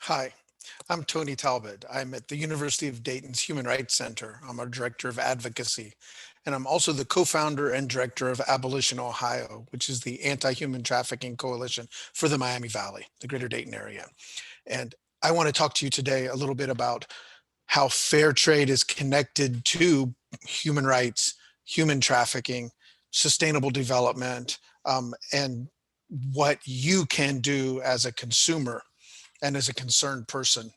Hi, I'm Tony Talbott. I'm at the University of Dayton's Human Rights Center. I'm a Director of Advocacy, and I'm also the co-founder and director of Abolition Ohio, which is the anti-human trafficking coalition for the Miami Valley, the greater Dayton area. And I want to talk to you today a little bit about how fair trade is connected to human rights, human trafficking, sustainable development, and what you can do as a consumer and as a concerned person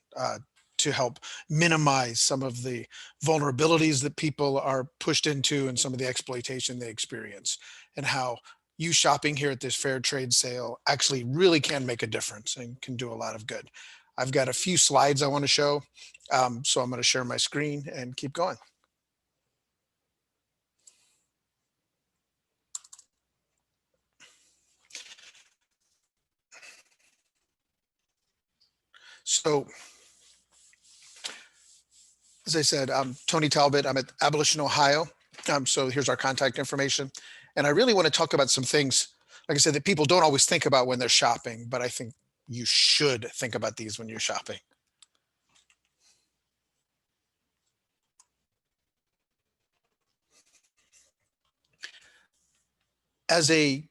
to help minimize some of the vulnerabilities that people are pushed into and some of the exploitation they experience, and how you shopping here at this fair trade sale actually really can make a difference and can do a lot of good. I've got a few slides I want to show, so I'm going to share my screen and keep going. So, as I said, I'm Tony Talbott. I'm at Abolition Ohio. So here's our contact information. And I really want to talk about some things, like I said, that people don't always think about when they're shopping, but I think you should think about these when you're shopping. As a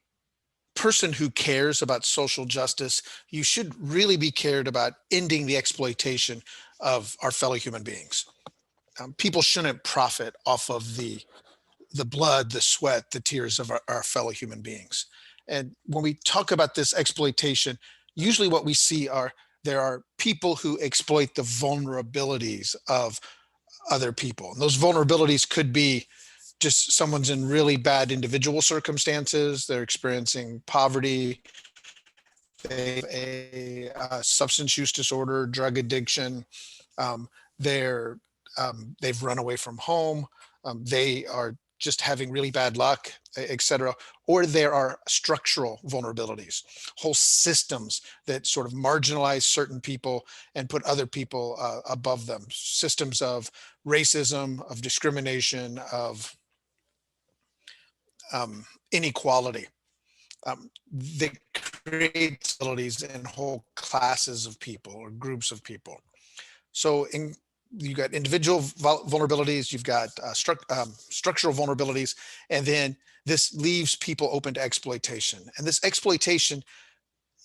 person who cares about social justice, you should really be cared about ending the exploitation of our fellow human beings. People shouldn't profit off of the blood, the sweat, the tears of our fellow human beings. And when we talk about this exploitation, usually what we see are there are people who exploit the vulnerabilities of other people. And those vulnerabilities could be just someone's in really bad individual circumstances. They're experiencing poverty, they have a substance use disorder, drug addiction. Um, they've run away from home. They are just having really bad luck, etc. Or there are structural vulnerabilities, whole systems that sort of marginalize certain people and put other people above them. Systems of racism, of discrimination, of inequality. That create abilities in whole classes of people or groups of people. So you've got individual vulnerabilities, you've got structural vulnerabilities, and then this leaves people open to exploitation. And this exploitation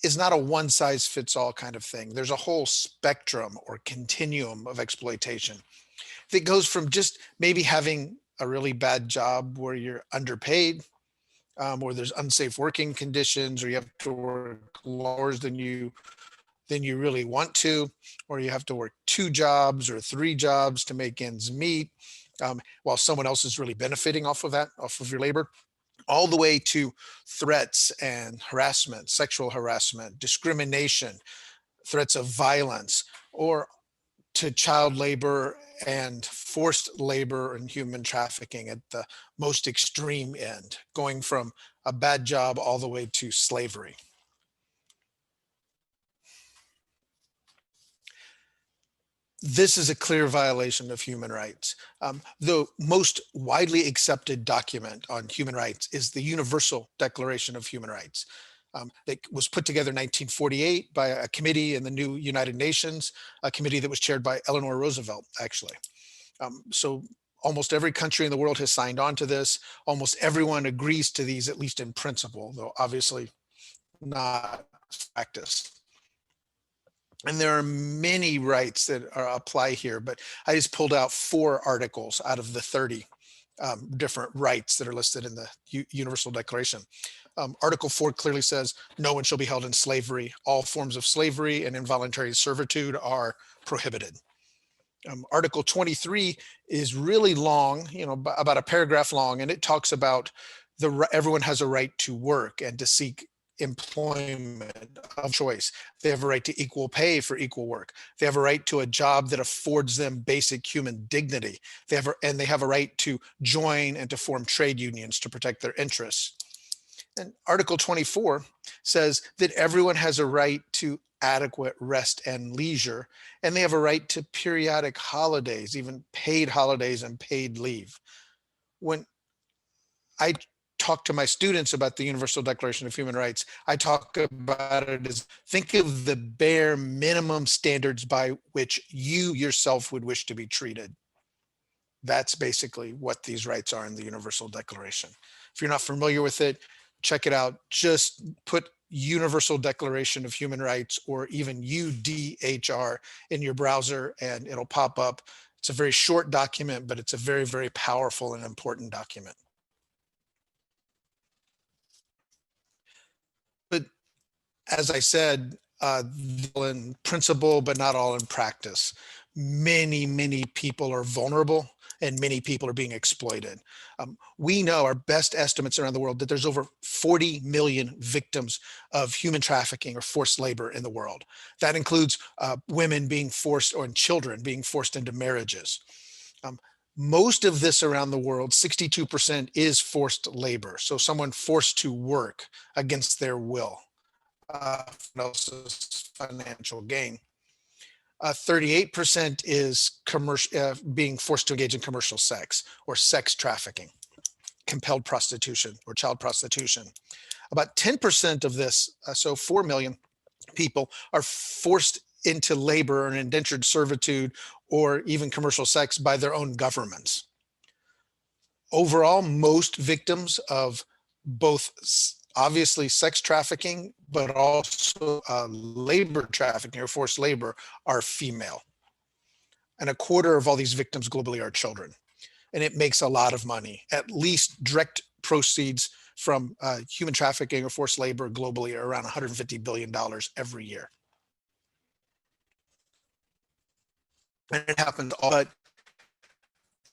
is not a one size fits all kind of thing. There's a whole spectrum or continuum of exploitation that goes from just maybe having a really bad job where you're underpaid, or there's unsafe working conditions, or you have to work hours than you really want to, or you have to work 2 jobs or 3 jobs to make ends meet, while someone else is really benefiting off of that, off of your labor, all the way to threats and harassment, sexual harassment, discrimination, threats of violence, or to child labor and forced labor and human trafficking at the most extreme end, going from a bad job all the way to slavery. This is a clear violation of human rights. The most widely accepted document on human rights is the Universal Declaration of Human Rights. That was put together in 1948 by a committee in the new United Nations, a committee that was chaired by Eleanor Roosevelt, actually. So almost every country in the world has signed on to this. Almost everyone agrees to these, at least in principle, though obviously not practice. And there are many rights that apply here, but I just pulled out 4 articles out of the 30 different rights that are listed in the Universal Declaration. Article 4 clearly says no one shall be held in slavery. All forms of slavery and involuntary servitude are prohibited. Article 23 is really long, about a paragraph long, and it talks about everyone has a right to work and to seek employment of choice. They have a right to equal pay for equal work. They have a right to a job that affords them basic human dignity. They have a right to join and to form trade unions to protect their interests. And Article 24 says that everyone has a right to adequate rest and leisure, and they have a right to periodic holidays, even paid holidays and paid leave. When I talk to my students about the Universal Declaration of Human Rights, I talk about it as, think of the bare minimum standards by which you yourself would wish to be treated. That's basically what these rights are in the Universal Declaration. If you're not familiar with it, check it out. Just put Universal Declaration of Human Rights or even UDHR in your browser and it'll pop up. It's a very short document, but it's a very, very powerful and important document. But as I said, in principle, but not all in practice. Many, many people are vulnerable and many people are being exploited. We know, our best estimates around the world, that there's over 40 million victims of human trafficking or forced labor in the world. That includes women being forced, or children being forced into marriages. Most of this around the world, 62%, is forced labor. So someone forced to work against their will. Else's financial gain. 38% is being forced to engage in commercial sex or sex trafficking, compelled prostitution or child prostitution. About 10% of this, so 4 million people, are forced into labor or indentured servitude or even commercial sex by their own governments. Overall, most victims of both obviously sex trafficking, but also labor trafficking or forced labor are female. And a quarter of all these victims globally are children. And it makes a lot of money, at least direct proceeds from human trafficking or forced labor globally are around $150 billion every year. And it happens all, but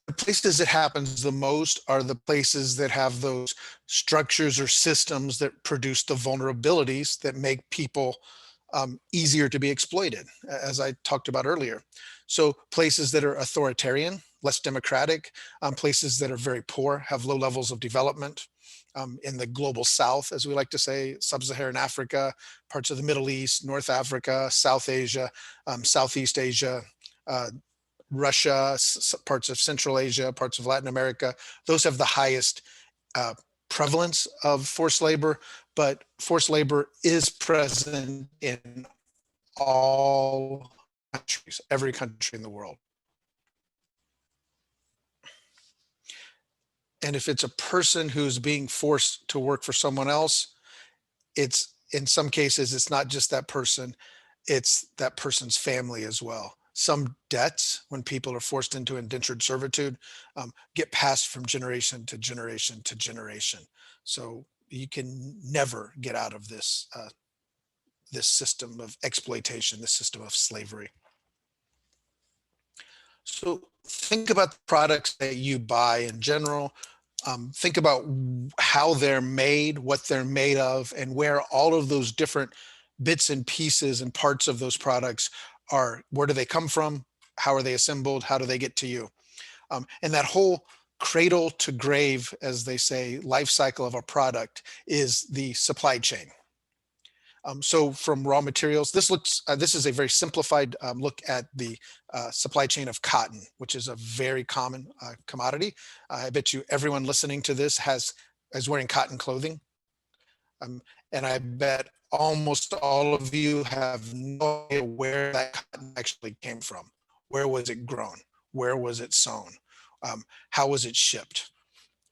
the places it happens the most are the places that have those structures or systems that produce the vulnerabilities that make people easier to be exploited, as I talked about earlier. So places that are authoritarian, less democratic, places that are very poor, have low levels of development. In the global South, as we like to say, sub-Saharan Africa, parts of the Middle East, North Africa, South Asia, Southeast Asia, Russia, parts of Central Asia, parts of Latin America, those have the highest prevalence of forced labor, but forced labor is present in all countries, every country in the world. And if it's a person who's being forced to work for someone else, it's, in some cases, it's not just that person, it's that person's family as well. Some debts, when people are forced into indentured servitude, get passed from generation to generation to generation. So you can never get out of this, this system of exploitation, this system of slavery. So think about the products that you buy in general. Think about how they're made, what they're made of, and where all of those different bits and pieces and parts of those products are. Where do they come from? How are they assembled? How do they get to you? And that whole cradle to grave, as they say, life cycle of a product is the supply chain. So from raw materials, this is a very simplified look at the supply chain of cotton, which is a very common commodity. I bet you everyone listening to this is wearing cotton clothing. And I bet almost all of you have no idea where that cotton actually came from. Where was it grown? Where was it sown? How was it shipped?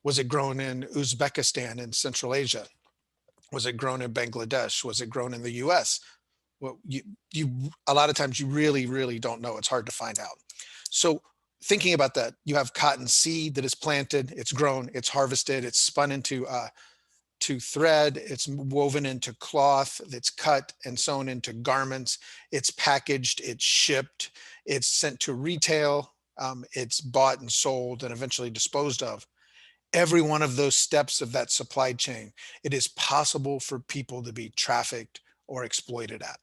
Was it grown in Uzbekistan in Central Asia? Was it grown in Bangladesh? Was it grown in the US? Well, a lot of times you really, really don't know. It's hard to find out. So thinking about that, you have cotton seed that is planted, it's grown, it's harvested, it's spun into to thread, it's woven into cloth, it's cut and sewn into garments, it's packaged, it's shipped, it's sent to retail, it's bought and sold and eventually disposed of. Every one of those steps of that supply chain, it is possible for people to be trafficked or exploited at.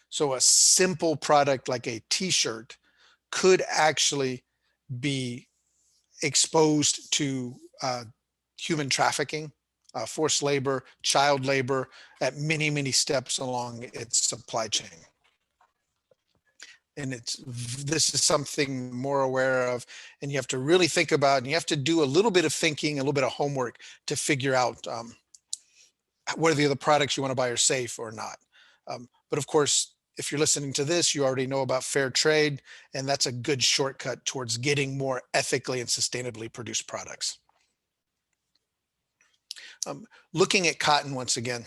So a simple product like a t-shirt could actually be exposed to human trafficking, forced labor, child labor at many, many steps along its supply chain. And this is something more aware of, and you have to really think about, and you have to do a little bit of thinking, a little bit of homework to figure out whether the products you want to buy are safe or not. But of course, if you're listening to this, you already know about fair trade, and that's a good shortcut towards getting more ethically and sustainably produced products. Looking at cotton once again,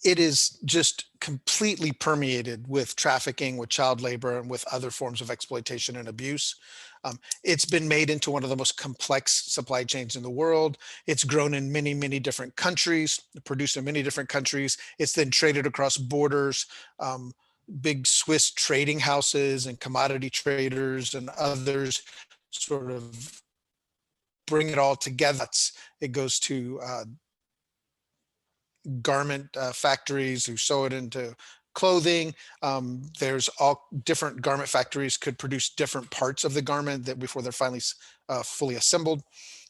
it is just completely permeated with trafficking, with child labor, and with other forms of exploitation and abuse. It's been made into one of the most complex supply chains in the world. It's grown in many, many different countries, produced in many different countries. It's then traded across borders. Big Swiss trading houses and commodity traders and others sort of bring it all together. It goes to garment factories who sew it into clothing. There's all different garment factories could produce different parts of the garment that before they're finally fully assembled.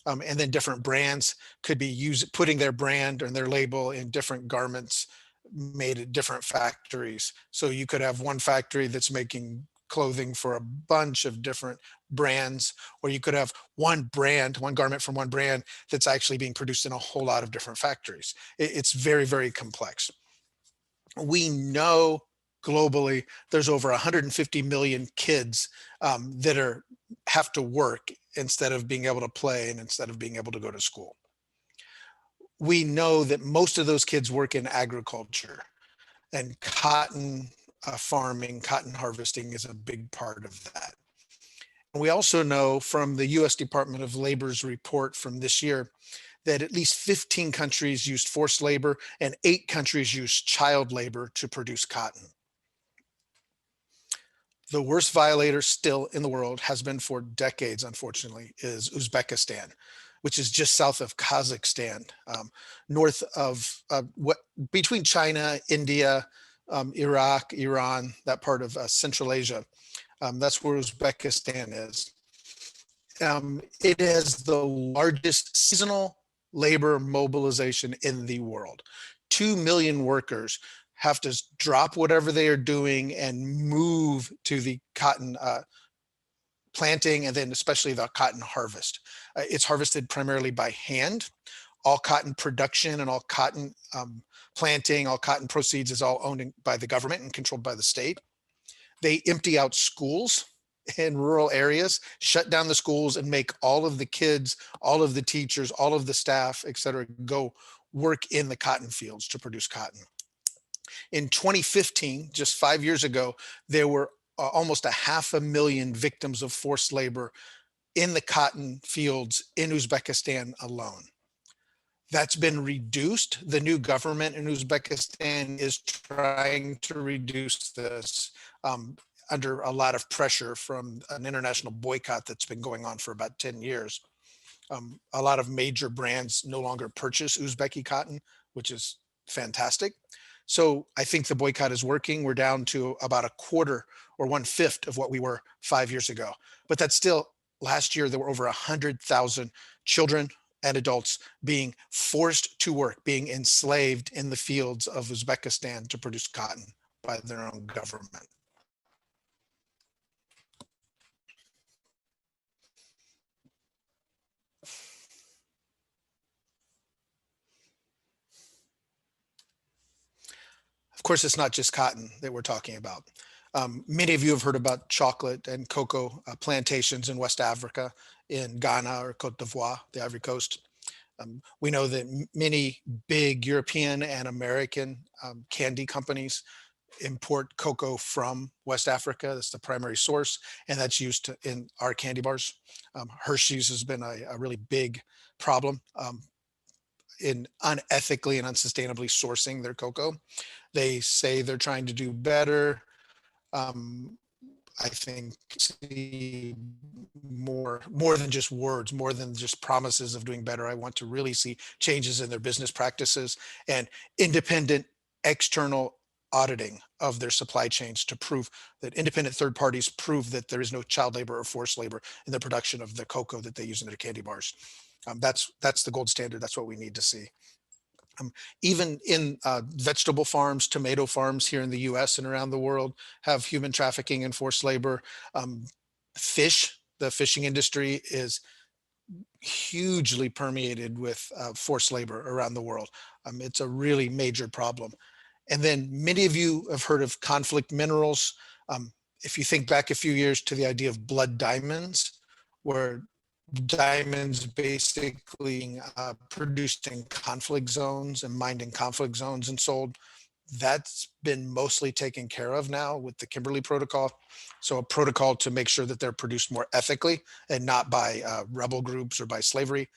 And then different brands could be putting their brand and their label in different garments made at different factories. So you could have one factory that's making clothing for a bunch of different brands, or you could have one garment from one brand that's actually being produced in a whole lot of different factories. It's very, very complex. We know globally there's over 150 million kids that have to work instead of being able to play and instead of being able to go to school. We know that most of those kids work in agriculture, and cotton farming, cotton harvesting is a big part of that. We also know from the US Department of Labor's report from this year that at least 15 countries used forced labor and 8 countries used child labor to produce cotton. The worst violator still in the world, has been for decades, unfortunately, is Uzbekistan, which is just south of Kazakhstan, north of between China, India, Iraq, Iran, that part of Central Asia. That's where Uzbekistan is. It has the largest seasonal labor mobilization in the world. 2 million workers have to drop whatever they are doing and move to the cotton planting, and then especially the cotton harvest. It's harvested primarily by hand. All cotton production and all cotton planting, all cotton proceeds is all owned by the government and controlled by the state. They empty out schools in rural areas, shut down the schools, and make all of the kids, all of the teachers, all of the staff, et cetera, go work in the cotton fields to produce cotton. In 2015, just 5 years ago, there were almost 500,000 victims of forced labor in the cotton fields in Uzbekistan alone. That's been reduced. The new government in Uzbekistan is trying to reduce this under a lot of pressure from an international boycott that's been going on for about 10 years. A lot of major brands no longer purchase Uzbeki cotton, which is fantastic. So I think the boycott is working. We're down to about a quarter or 1/5 of what we were 5 years ago. But that's still, last year, there were over 100,000 children and adults being forced to work, being enslaved in the fields of Uzbekistan to produce cotton by their own government. Of course, it's not just cotton that we're talking about. Many of you have heard about chocolate and cocoa plantations in West Africa, in Ghana or Cote d'Ivoire, the Ivory Coast. We know that many big European and American candy companies import cocoa from West Africa. That's the primary source, and that's used in our candy bars. Hershey's has been a really big problem in unethically and unsustainably sourcing their cocoa. They say they're trying to do better. I think see more than just words, more than just promises of doing better. I want to really see changes in their business practices and independent external auditing of their supply chains to prove that independent third parties prove that there is no child labor or forced labor in the production of the cocoa that they use in their candy bars. That's the gold standard. That's what we need to see. Even in vegetable farms, tomato farms here in the US and around the world have human trafficking and forced labor. Um, Fish, the fishing industry is hugely permeated with forced labor around the world. It's a really major problem. And then many of you have heard of conflict minerals. If you think back a few years to the idea of blood diamonds, where diamonds basically produced in conflict zones and mined in conflict zones and sold, that's been mostly taken care of now with the Kimberley Protocol. So a protocol to make sure that they're produced more ethically and not by rebel groups or by slavery.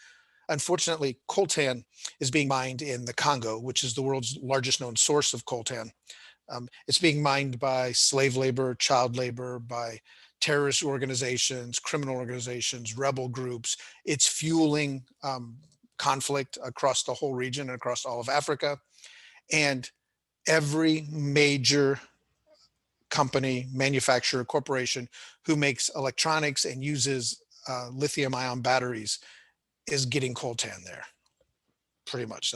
Unfortunately, coltan is being mined in the Congo, which is the world's largest known source of coltan. It's being mined by slave labor, child labor, by terrorist organizations, criminal organizations, rebel groups. It's fueling conflict across the whole region and across all of Africa. And every major company, manufacturer, corporation who makes electronics and uses lithium ion batteries is getting coltan there. Pretty much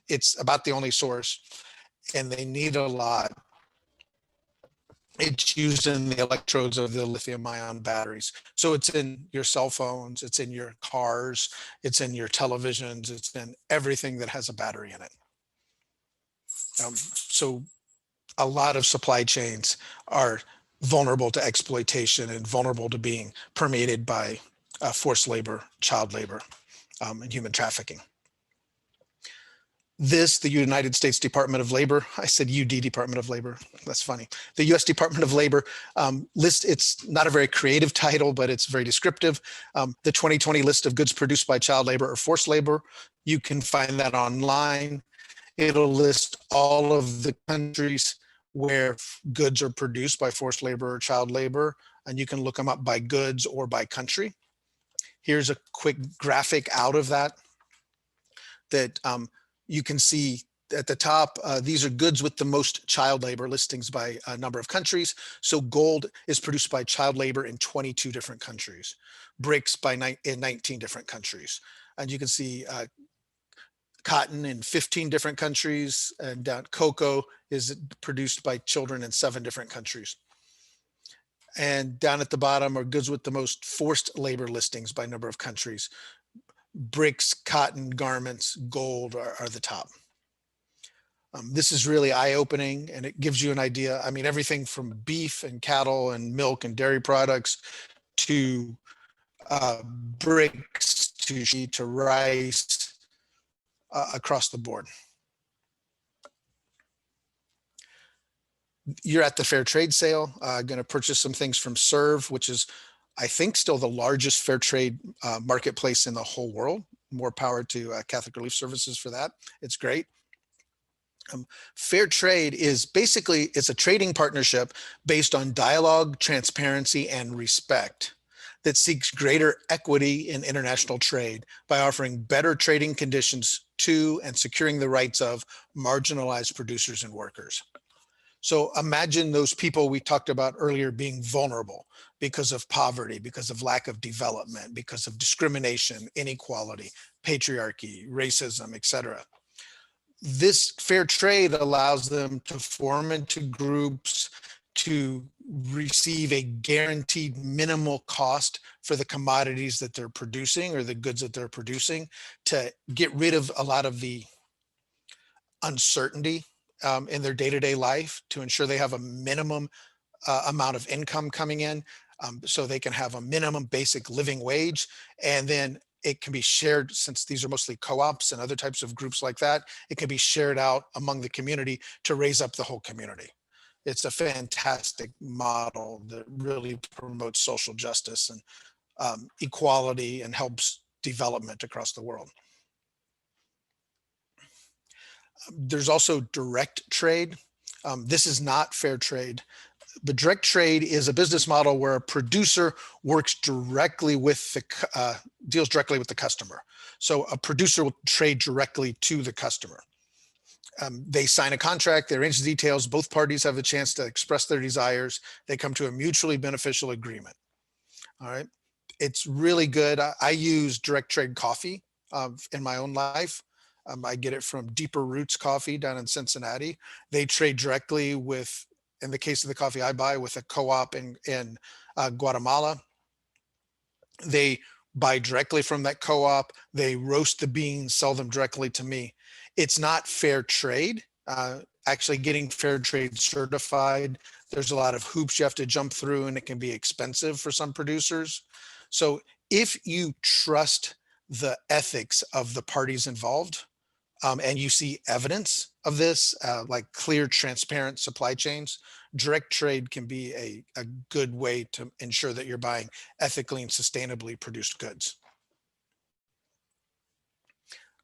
it's about the only source, and they need a lot. It's used in the electrodes of the lithium ion batteries. So it's in your cell phones, it's in your cars, it's in your televisions, it's in everything that has a battery in it. So a lot of supply chains are vulnerable to exploitation and vulnerable to being permeated by forced labor, child labor, and human trafficking. The United States Department of Labor, I said UD Department of Labor, that's funny. The US Department of Labor it's not a very creative title, but it's very descriptive. The 2020 list of goods produced by child labor or forced labor, you can find that online. It'll list all of the countries where goods are produced by forced labor or child labor, and you can look them up by goods or by country. Here's a quick graphic out of that you can see at the top. These are goods with the most child labor listings by a number of countries. So gold is produced by child labor in 22 different countries, bricks in 19 different countries. And you can see cotton in 15 different countries, and down cocoa is produced by children in 7 different countries. And down at the bottom are goods with the most forced labor listings by number of countries. Bricks, cotton, garments, gold are the top. This is really eye-opening, and it gives you an idea. I mean, everything from beef and cattle and milk and dairy products to bricks to rice, across the board. You're at the fair trade sale, going to purchase some things from Serve, which is, I think, still the largest fair trade marketplace in the whole world. More power to Catholic Relief Services for that. It's great. Fair trade is basically, it's a trading partnership based on dialogue, transparency, and respect that seeks greater equity in international trade by offering better trading conditions to and securing the rights of marginalized producers and workers. So imagine those people we talked about earlier being vulnerable because of poverty, because of lack of development, because of discrimination, inequality, patriarchy, racism, etc. This fair trade allows them to form into groups, to receive a guaranteed minimal cost for the commodities that they're producing or the goods that they're producing, to get rid of a lot of the uncertainty in their day-to-day life, to ensure they have a minimum amount of income coming in, so they can have a minimum basic living wage. And then it can be shared, since these are mostly co-ops and other types of groups like that, it can be shared out among the community to raise up the whole community. It's a fantastic model that really promotes social justice and equality and helps development across the world. There's also direct trade. This is not fair trade. But direct trade is a business model where a producer works directly with deals directly with the customer. So a producer will trade directly to the customer. They sign a contract, they arrange the details, both parties have a chance to express their desires, they come to a mutually beneficial agreement. All right. It's really good. I use direct trade coffee in my own life. I get it from Deeper Roots Coffee down in Cincinnati. They trade directly with, in the case of the coffee I buy, with a co-op in Guatemala. They buy directly from that co-op. They roast the beans, sell them directly to me. It's not fair trade. Actually getting fair trade certified, there's a lot of hoops you have to jump through, and it can be expensive for some producers. So if you trust the ethics of the parties involved, and you see evidence of this, like clear, transparent supply chains, direct trade can be a good way to ensure that you're buying ethically and sustainably produced goods.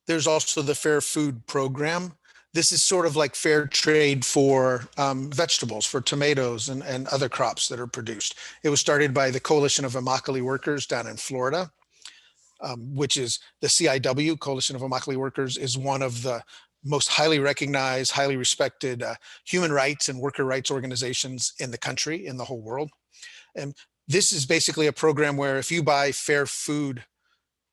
There's also the Fair Food Program. This is sort of like fair trade for vegetables, for tomatoes and other crops that are produced. It was started by the Coalition of Immokalee Workers down in Florida, which is the CIW, Coalition of Immokalee Workers, is one of the most highly recognized, highly respected human rights and worker rights organizations in the country, in the whole world. And this is basically a program where if you buy fair food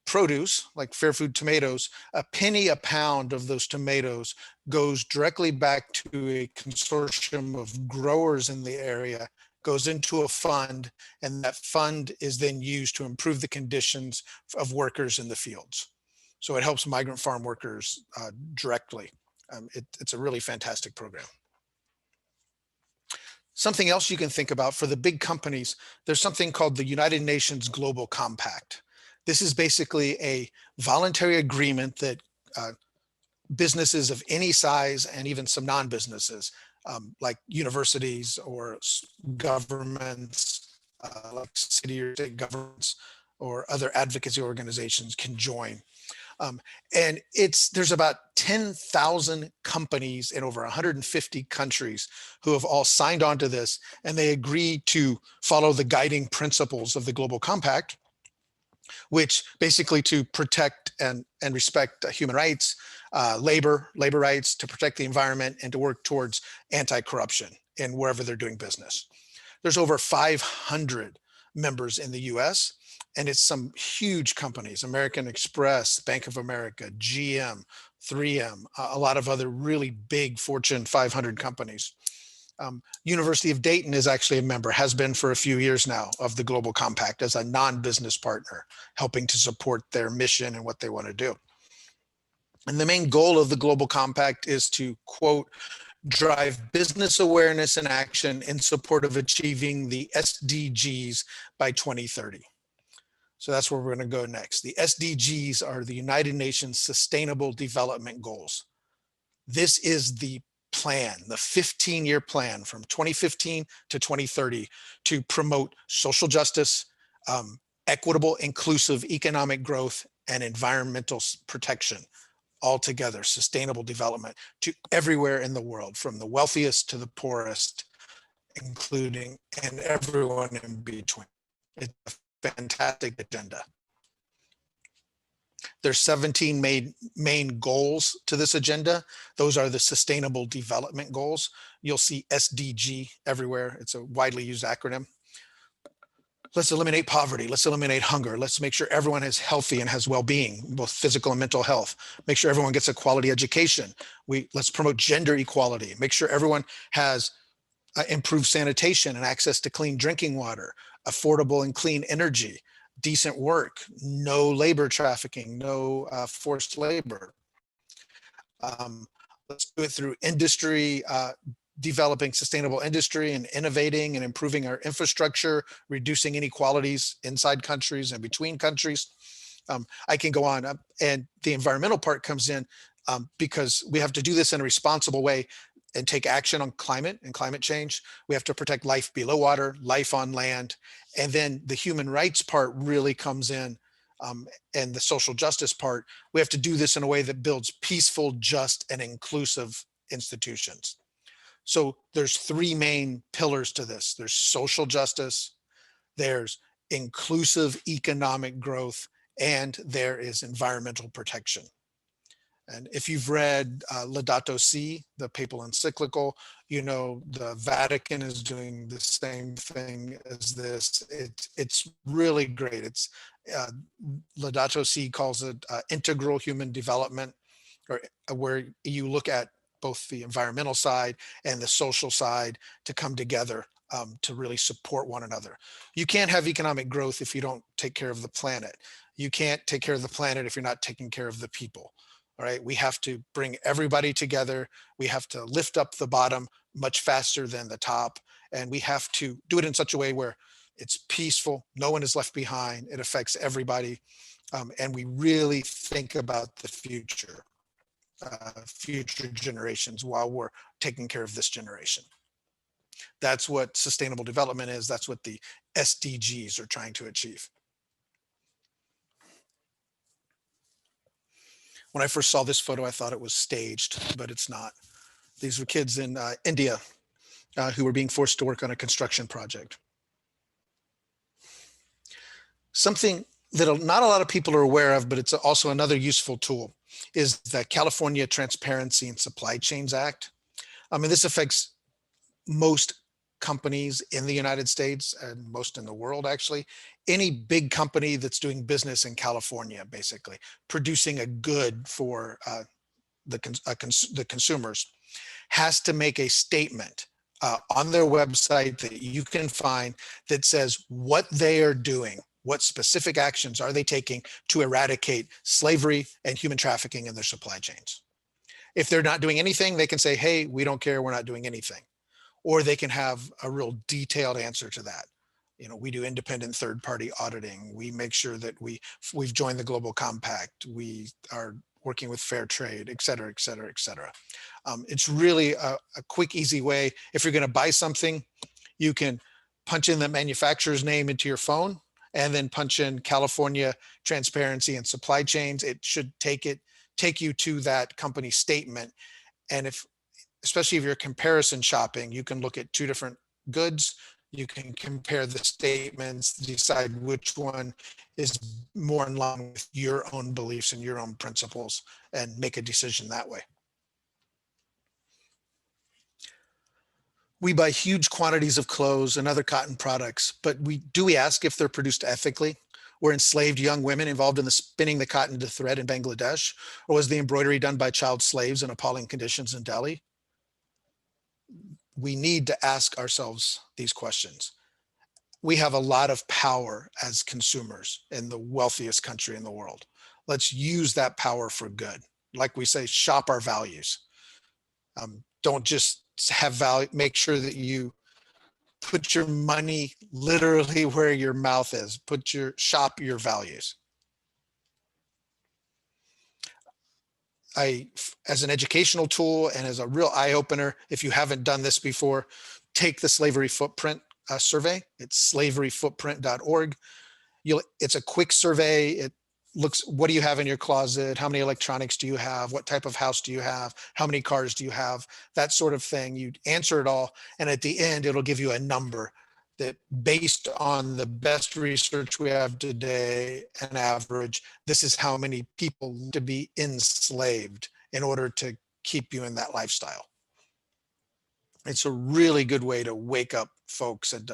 produce, like fair food tomatoes, a penny a pound of those tomatoes goes directly back to a consortium of growers in the area, goes into a fund, and that fund is then used to improve the conditions of workers in the fields. So it helps migrant farm workers directly. It's a really fantastic program. Something else you can think about for the big companies, there's something called the United Nations Global Compact. This is basically a voluntary agreement that businesses of any size, and even some non-businesses, like universities or governments, like city or state governments or other advocacy organizations, can join. And there's about 10,000 companies in over 150 countries who have all signed on to this, and they agree to follow the guiding principles of the Global Compact, which basically to protect and respect human rights, labor rights, to protect the environment, and to work towards anti-corruption in wherever they're doing business. There's over 500 members in the US, and it's some huge companies: American Express, Bank of America, GM, 3M, a lot of other really big Fortune 500 companies. University of Dayton is actually a member, has been for a few years now, of the Global Compact as a non-business partner, helping to support their mission and what they want to do. And the main goal of the Global Compact is to, quote, drive business awareness and action in support of achieving the SDGs by 2030. So that's where we're going to go next. The SDGs are the United Nations Sustainable Development Goals. This is the plan, the 15-year plan from 2015 to 2030 to promote social justice, equitable, inclusive economic growth, and environmental protection, all together, sustainable development to everywhere in the world, from the wealthiest to the poorest, including, and everyone in between. It's a fantastic agenda. There's 17 main goals to this agenda. Those are the Sustainable Development Goals. You'll see SDG everywhere. It's a widely used acronym. Let's eliminate poverty. Let's eliminate hunger. Let's make sure everyone is healthy and has well-being, both physical and mental health. Make sure everyone gets a quality education. Let's promote gender equality. Make sure everyone has improved sanitation and access to clean drinking water, affordable and clean energy, decent work, no labor trafficking, no forced labor. Let's do it through industry, developing sustainable industry and innovating and improving our infrastructure, reducing inequalities inside countries and between countries. I can go on. And the environmental part comes in because we have to do this in a responsible way and take action on climate and climate change. We have to protect life below water, life on land. And then the human rights part really comes in, and the social justice part. We have to do this in a way that builds peaceful, just, and inclusive institutions. So there's three main pillars to this. There's social justice, there's inclusive economic growth, and there is environmental protection. And if you've read Laudato Si, the papal encyclical, you know the Vatican is doing the same thing as this. It's really great. It's Laudato Si calls it integral human development, or where you look at both the environmental side and the social side to come together to really support one another. You can't have economic growth if you don't take care of the planet. You can't take care of the planet if you're not taking care of the people. All right, we have to bring everybody together. We have to lift up the bottom much faster than the top, and we have to do it in such a way where it's peaceful, no one is left behind, it affects everybody, and we really think about the future generations while we're taking care of this generation. That's what sustainable development is. That's what the SDGs are trying to achieve. When I first saw this photo, I thought it was staged, but it's not. These were kids in India who were being forced to work on a construction project. Something that not a lot of people are aware of, but it's also another useful tool, is the California Transparency and Supply Chains Act. I mean, this affects most companies in the United States and most in the world, actually. Any big company that's doing business in California, basically, producing a good for the consumers, has to make a statement on their website that you can find that says what they are doing, what specific actions are they taking to eradicate slavery and human trafficking in their supply chains. If they're not doing anything, they can say, hey, we don't care, we're not doing anything. Or they can have a real detailed answer to that. You know, we do independent third-party auditing. We make sure that we've joined the Global Compact. We are working with fair trade, et cetera, et cetera, et cetera. It's really a quick, easy way. If you're going to buy something, you can punch in the manufacturer's name into your phone and then punch in California Transparency and Supply Chains. It should take you to that company statement. And especially if you're comparison shopping, you can look at two different goods. You can compare the statements, decide which one is more in line with your own beliefs and your own principles, and make a decision that way. We buy huge quantities of clothes and other cotton products, but do we ask if they're produced ethically? Were enslaved young women involved in the spinning the cotton to thread in Bangladesh? Or was the embroidery done by child slaves in appalling conditions in Delhi? We need to ask ourselves these questions. We have a lot of power as consumers in the wealthiest country in the world. Let's use that power for good. Like we say, shop our values. Don't just have value, make sure that you put your money literally where your mouth is. Shop your values. As an educational tool and as a real eye-opener, if you haven't done this before, take the Slavery Footprint survey. It's slaveryfootprint.org. It's a quick survey. It looks, what do you have in your closet? How many electronics do you have? What type of house do you have? How many cars do you have? That sort of thing. You answer it all. And at the end, it'll give you a number that, based on the best research we have today, an average, this is how many people to be enslaved in order to keep you in that lifestyle. It's a really good way to wake up folks and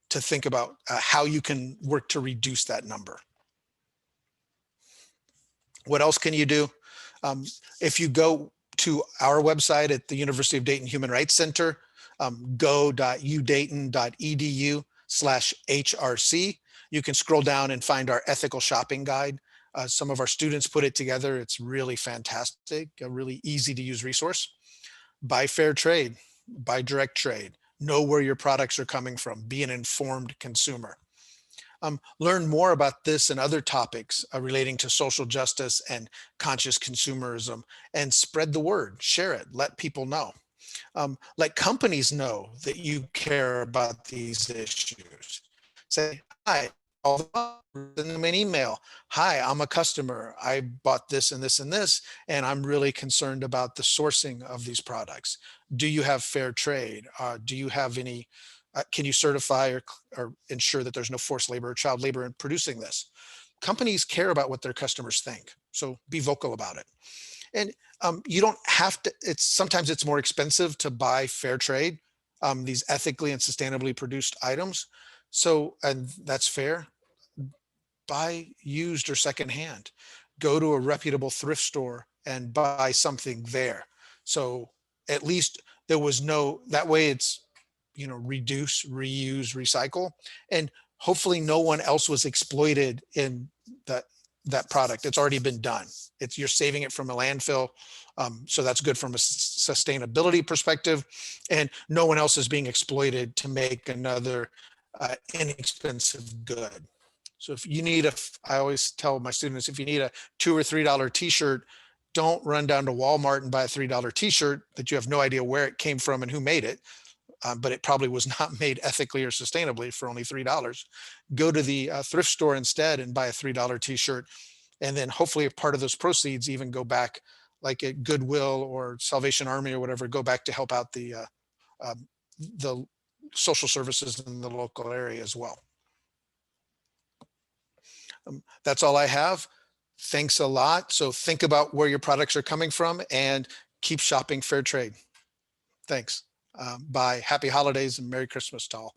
to think about how you can work to reduce that number. What else can you do? If you go to our website at the University of Dayton Human Rights Center, go.udayton.edu/HRC. You can scroll down and find our ethical shopping guide. Some of our students put it together. It's really fantastic, a really easy to use resource. Buy fair trade, buy direct trade, know where your products are coming from, be an informed consumer. Learn more about this and other topics relating to social justice and conscious consumerism, and spread the word, share it, let people know. Let companies know that you care about these issues. Say, hi, send them an email. Hi, I'm a customer. I bought this and this and this, and I'm really concerned about the sourcing of these products. Do you have fair trade? Do you have any, can you certify or ensure that there's no forced labor or child labor in producing this? Companies care about what their customers think, so be vocal about it. And you don't have to, sometimes it's more expensive to buy fair trade, these ethically and sustainably produced items. So, and that's fair. Buy used or secondhand. Go to a reputable thrift store and buy something there. So at least there was no, that way it's, reduce, reuse, recycle, and hopefully no one else was exploited in that product. It's already been done. You're saving it from a landfill. So that's good from a sustainability perspective, and no one else is being exploited to make another inexpensive good. So if you need I always tell my students, if you need a $2 or $3 t-shirt, don't run down to Walmart and buy a $3 t-shirt that you have no idea where it came from and who made it. But it probably was not made ethically or sustainably for only $3. Go to the thrift store instead and buy a $3 t-shirt. And then hopefully a part of those proceeds even go back, like at Goodwill or Salvation Army or whatever, go back to help out the social services in the local area as well. That's all I have. Thanks a lot. So think about where your products are coming from and keep shopping fair trade. Thanks. Bye. Happy holidays and Merry Christmas to all.